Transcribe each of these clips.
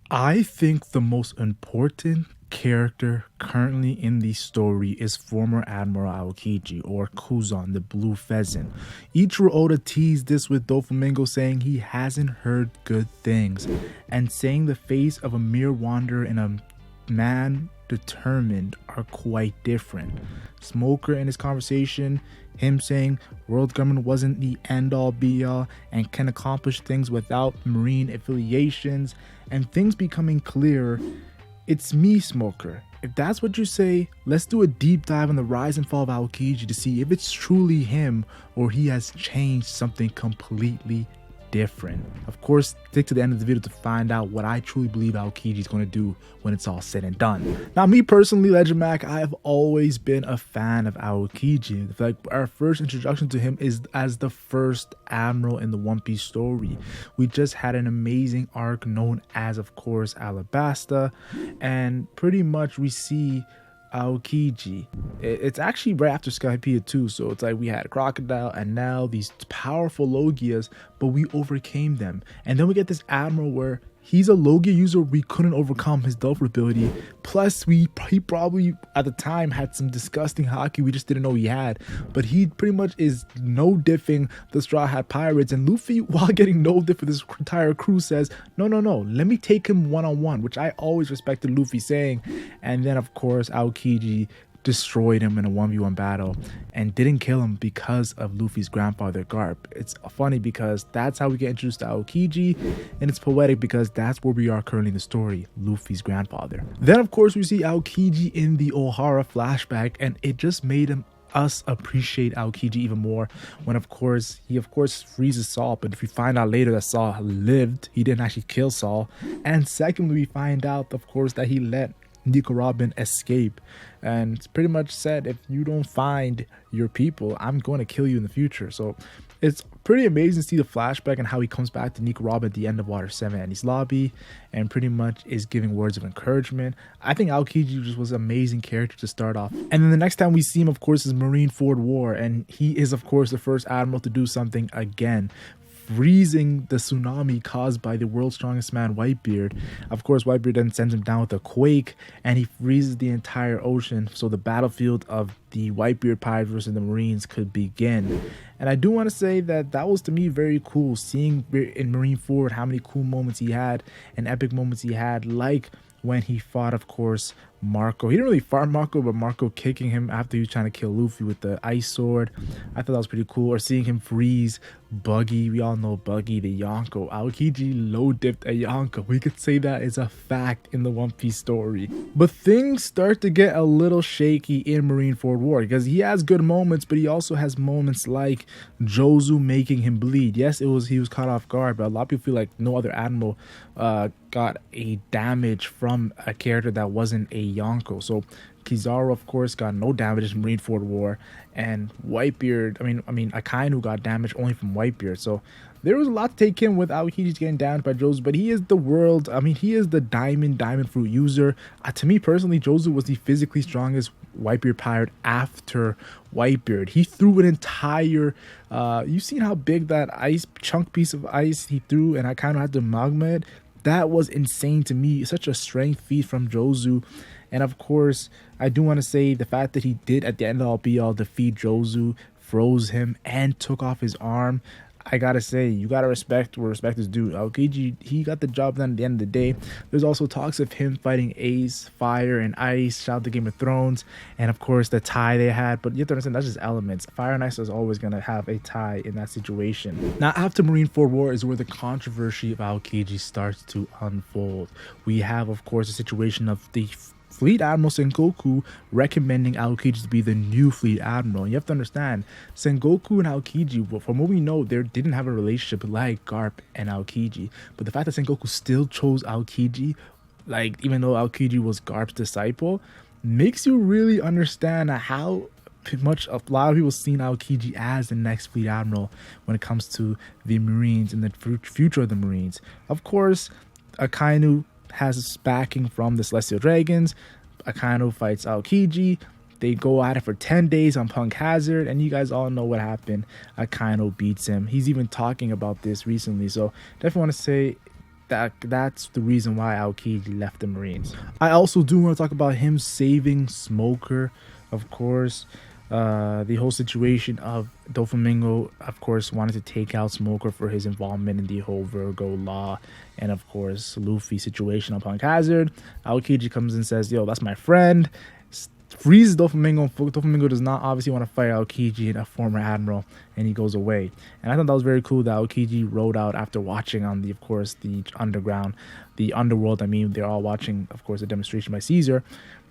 I think the most important character currently in the story is former Admiral Aokiji, or Kuzan, the blue pheasant. Ichiro Oda teased this with Doflamingo saying he hasn't heard good things, and saying the face of a mere wanderer and a man determined are quite different. Smoker in his conversation, him saying world government wasn't the end all be all and can accomplish things without marine affiliations, and things becoming clearer. It's me, Smoker. If that's what you say, let's do a deep dive on the rise and fall of Aokiji to see if it's truly him or he has changed something completely different. Of course, stick to the end of the video to find out what I truly believe Aokiji is going to do when it's all said and done. Now, me personally, Legend Mac, I have always been a fan of Aokiji. Like, our first introduction to him is as the first admiral in the One Piece story. We just had an amazing arc known as, of course, Alabasta, and pretty much we see Aokiji. It's actually right after Skypiea too, so it's like we had a crocodile and now these powerful Logias, but we overcame them. And then we get this admiral where he's a Logia user we couldn't overcome his Delver ability. Plus, he probably at the time had some disgusting haki we just didn't know he had. But he pretty much is no diffing the Straw Hat Pirates. And Luffy, while getting no diff for this entire crew, says, no, let me take him one-on-one, which I always respected Luffy saying. And then, of course, Aokiji destroyed him in a 1v1 battle and didn't kill him because of Luffy's grandfather Garp. It's funny because that's how we get introduced to Aokiji, and it's poetic because that's where we are currently in the story, Luffy's grandfather. Then of course we see Aokiji in the Ohara flashback, and it just made us appreciate Aokiji even more when he of course freezes Saul, but if we find out later that Saul lived, he didn't actually kill Saul. And secondly, we find out of course that he let Nico Robin escape, and it's pretty much said, if you don't find your people, I'm going to kill you in the future. So it's pretty amazing to see the flashback and how he comes back to Nico Robin at the end of Water 7 and his lobby and pretty much is giving words of encouragement. I think Aokiji just was an amazing character to start off. And then the next time we see him, of course, is Marineford War, and he is of course the first admiral to do something again, freezing the tsunami caused by the world's strongest man, Whitebeard. Of course, Whitebeard then sends him down with a quake, and he freezes the entire ocean so the battlefield of the Whitebeard Pirates versus the Marines could begin. And I do want to say that that was, to me, very cool, seeing in Marineford how many cool moments he had and epic moments he had, like when he fought, of course, Marco. He didn't really fight Marco, but Marco kicking him after he was trying to kill Luffy with the ice sword. I thought that was pretty cool. Or seeing him freeze Buggy. We all know Buggy, the Yonko. Aokiji low dipped a Yonko. We could say that is a fact in the One Piece story. But things start to get a little shaky in Marineford War because he has good moments, but he also has moments like Jozu making him bleed. Yes, he was caught off guard, but a lot of people feel like no other admiral got a damage from a character that wasn't a Yonko. So Kizaru, of course, got no damage in Marineford War, and Whitebeard, I mean, Akainu got damage only from Whitebeard. So there was a lot to take in with Aokiji's getting damaged by Jozu, but he is the world, he is the diamond fruit user. To me personally, Jozu was the physically strongest Whitebeard pirate after Whitebeard. He threw an entire, you've seen how big that chunk piece of ice he threw, and I kind of had to magma it. That was insane to me. Such a strength feat from Jozu. And of course, I do want to say the fact that he did at the end of all be all defeat Jozu, froze him, and took off his arm. I gotta say, you gotta respect where respect is due. Aokiji, he got the job done at the end of the day. There's also talks of him fighting Ace, Fire, and Ice. Shout out to Game of Thrones. And of course, the tie they had. But you have to understand, that's just elements. Fire and Ice is always gonna have a tie in that situation. Now, after Marineford War is where the controversy of Aokiji starts to unfold. We have, of course, a situation of the Fleet Admiral Sengoku recommending Aokiji to be the new Fleet Admiral. And you have to understand, Sengoku and Aokiji, from what we know, they didn't have a relationship like Garp and Aokiji. But the fact that Sengoku still chose Aokiji, like even though Aokiji was Garp's disciple, makes you really understand how much a lot of people seen Aokiji as the next Fleet Admiral when it comes to the Marines and the future of the Marines. Of course, Akainu has backing from the Celestial Dragons. Akainu fights Aokiji. They go at it for 10 days on Punk Hazard, and you guys all know what happened. Akainu beats him. He's even talking about this recently, so definitely want to say that's the reason why Aokiji left the Marines. I also do want to talk about him saving Smoker, of course. The whole situation of Doflamingo, of course, wanted to take out Smoker for his involvement in the whole Virgo law, and of course Luffy situation on Punk Hazard. Aokiji comes and says, yo, that's my friend, freezes Doflamingo. Doflamingo does not obviously want to fight Aokiji, a former admiral, and he goes away. And I thought that was very cool that Aokiji rode out after watching on the, of course, the underworld. I mean, they're all watching, of course, a demonstration by Caesar.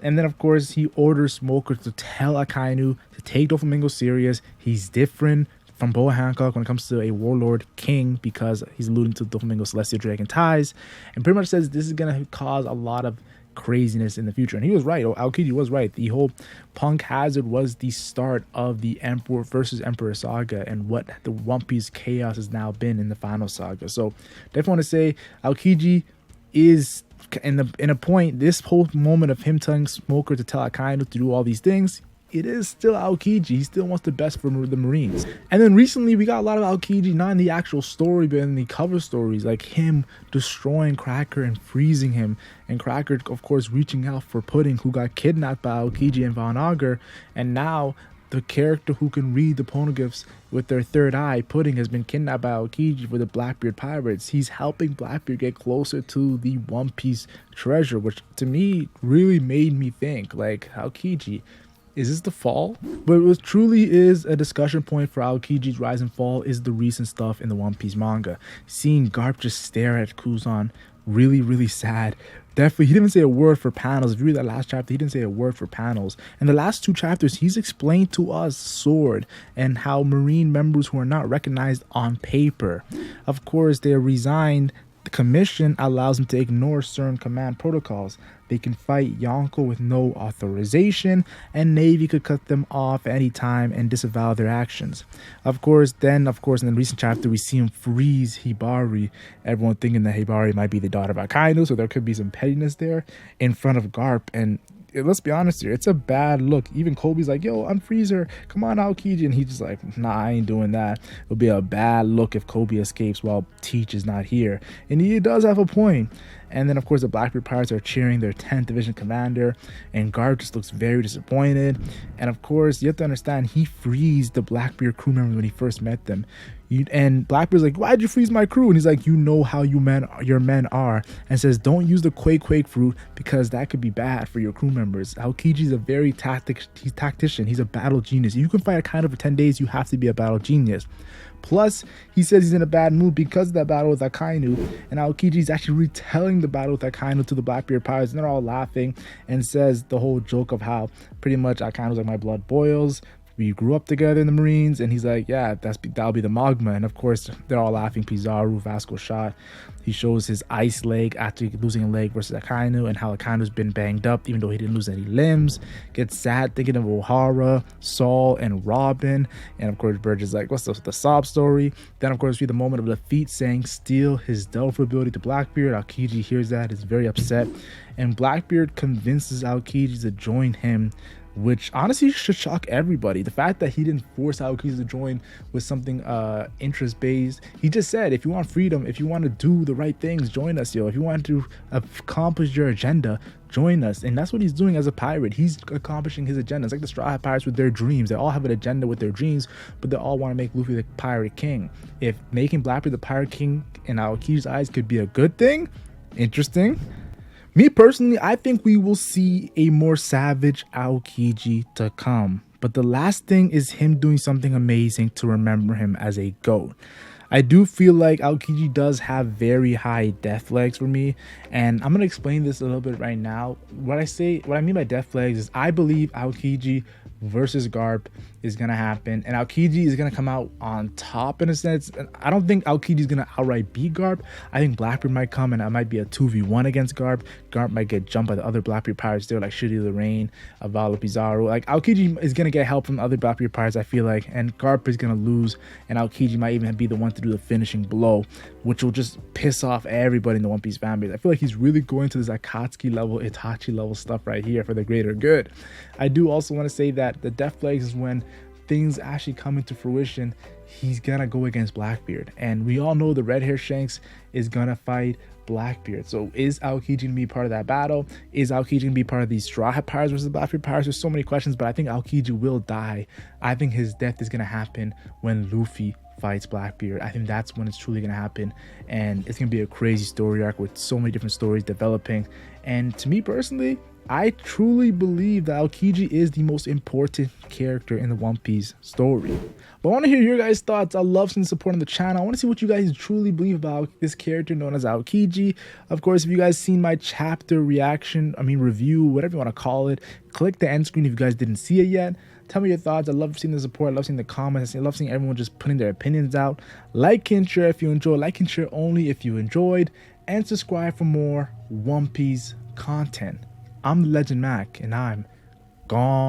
And then, of course, he orders Smoker to tell Akainu to take Doflamingo serious. He's different from Boa Hancock when it comes to a warlord king, because he's alluding to Doflamingo's celestial dragon ties, and pretty much says this is going to cause a lot of craziness in the future. And he was right. Aokiji was right. The whole Punk Hazard was the start of the Emperor versus Emperor saga, and what the One Piece chaos has now been in the final saga. So definitely want to say Aokiji is in a point, this whole moment of him telling Smoker to tell Akainu to do all these things, it is still Aokiji. He still wants the best for the Marines. And then recently we got a lot of Aokiji, not in the actual story, but in the cover stories, like him destroying Cracker and freezing him, and Cracker, of course, reaching out for Pudding, who got kidnapped by Aokiji and Von Augur. And now the character who can read the poneglyphs with their third eye, Pudding, has been kidnapped by Aokiji for the Blackbeard pirates. He's helping Blackbeard get closer to the One Piece treasure, which to me really made me think, like, Aokiji, is this the fall? But what truly is a discussion point for Aokiji's rise and fall is the recent stuff in the One Piece manga. Seeing Garp just stare at Kuzan, really, really sad. Definitely, he didn't even say a word for panels. If you read that last chapter, he didn't say a word for panels. And the last two chapters, he's explained to us Sword and how Marine members who are not recognized on paper, of course, they're resigned. The commission allows them to ignore certain command protocols. They can fight Yonko with no authorization, and Navy could cut them off at any time and disavow their actions. Of course, in the recent chapter, we see him freeze Hibari, everyone thinking that Hibari might be the daughter of Akainu, so there could be some pettiness there, in front of Garp. And let's be honest here, it's a bad look. Even Kobe's like, yo, I'm Freezer, come on Aokiji, and he's just like, nah, I ain't doing that. It'll be a bad look if Kobe escapes while Teach is not here. And he does have a point. And then, of course, the Blackbeard Pirates are cheering their 10th Division commander, and Garp just looks very disappointed. And, of course, you have to understand, he freezed the Blackbeard crew members when he first met them. And Blackbeard's like, why'd you freeze my crew? And he's like, you know how your men are. And says, don't use the quake fruit, because that could be bad for your crew members. Aokiji's a very tactician. He's a battle genius. If you can fight a kind of for 10 days, you have to be a battle genius. Plus, he says he's in a bad mood because of that battle with Akainu, and Aokiji's actually retelling the battle with Akainu to the Blackbeard Pirates, and they're all laughing, and says the whole joke of how pretty much Akainu's like, my blood boils. We grew up together in the Marines, and he's like, yeah, that'll be the magma. And of course, they're all laughing. Pizarro, Vasco shot. He shows his ice leg after losing a leg versus Akainu, and how Akainu's been banged up even though he didn't lose any limbs. Gets sad thinking of O'Hara, Saul, and Robin. And of course, Burge is like, what's the sob story? Then of course, we see the moment of defeat, saying steal his Delphi ability to Blackbeard. Aokiji hears that, is very upset, and Blackbeard convinces Aokiji to join him, which honestly should shock everybody. The fact that he didn't force Aokiji to join with something interest-based. He just said, if you want freedom, if you want to do the right things, join us, yo. If you want to accomplish your agenda, join us. And that's what he's doing as a pirate. He's accomplishing his agenda. It's like the Straw Hat Pirates with their dreams. They all have an agenda with their dreams, but they all want to make Luffy the pirate king. If making Blackbeard the pirate king in Aokiji's eyes could be a good thing, interesting. Me personally, I think we will see a more savage Aokiji to come. But the last thing is him doing something amazing to remember him as a GOAT. I do feel like Aokiji does have very high death flags for me, and I'm going to explain this a little bit right now. What I mean by death flags is I believe Aokiji versus Garp is going to happen, and Aokiji is going to come out on top in a sense. And I don't think Aokiji is going to outright beat Garp. I think Blackbeard might come, and it might be a 2v1 against Garp. Garp might get jumped by the other Blackbeard pirates there, like Shitty Lorraine, Avalo Pizarro. Like, Aokiji is going to get help from other Blackbeard pirates, I feel like, and Garp is going to lose, and Aokiji might even be the one to do the finishing blow, which will just piss off everybody in the One Piece fan base. I feel like he's really going to this Akatsuki level, Itachi level stuff right here for the greater good. I do also want to say that the death flags is when things actually come into fruition. He's gonna go against Blackbeard, and we all know the red hair Shanks is gonna fight Blackbeard. So is Aokiji gonna be part of that battle? Is Aokiji gonna be part of these Straw Hat Pirates versus Blackbeard Pirates? There's so many questions, but I think Aokiji will die. I think his death is gonna happen when Luffy fights Blackbeard. I think that's when it's truly gonna happen, and it's gonna be a crazy story arc with so many different stories developing. And to me personally, I truly believe that Aokiji is the most important character in the One Piece story. But I want to hear your guys' thoughts. I love seeing the support on the channel. I want to see what you guys truly believe about this character known as Aokiji. Of course, if you guys seen my chapter review, whatever you want to call it, click the end screen if you guys didn't see it yet. Tell me your thoughts. I love seeing the support. I love seeing the comments. I love seeing everyone just putting their opinions out. Like and share if you enjoy. Like and share only if you enjoyed. And subscribe for more One Piece content. I'm the Legend Mac, and I'm gone.